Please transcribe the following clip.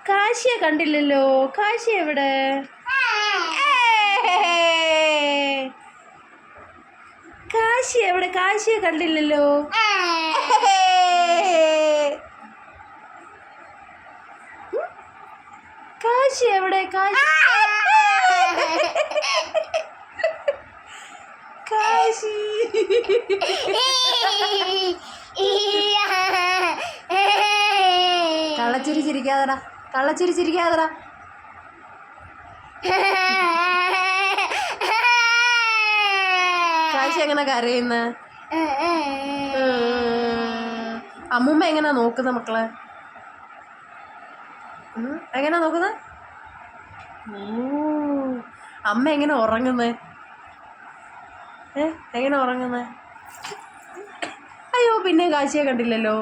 കാശിയെ കണ്ടില്ലല്ലോ. കാശി എവിടെ? കാശി എവിടെ? കാശിയെ കണ്ടില്ലല്ലോ. കാശി എവിടെ? കാശി കാശി കള്ളച്ചിരി ചിരിക്കാതെടാ, കള്ളച്ചിരി ചിരിക്കാതെടാ. കാശി എങ്ങനെ കരയുന്ന? അമ്മൂമ്മ എങ്ങനെയാ നോക്കുന്ന മക്കളെ? എങ്ങനെയാ നോക്കുന്നത്? അമ്മ എങ്ങനെ ഉറങ്ങുന്നേ? എങ്ങനെ ഉറങ്ങുന്നേ? അയ്യോ, പിന്നെ കാശിയെ കണ്ടില്ലല്ലോ.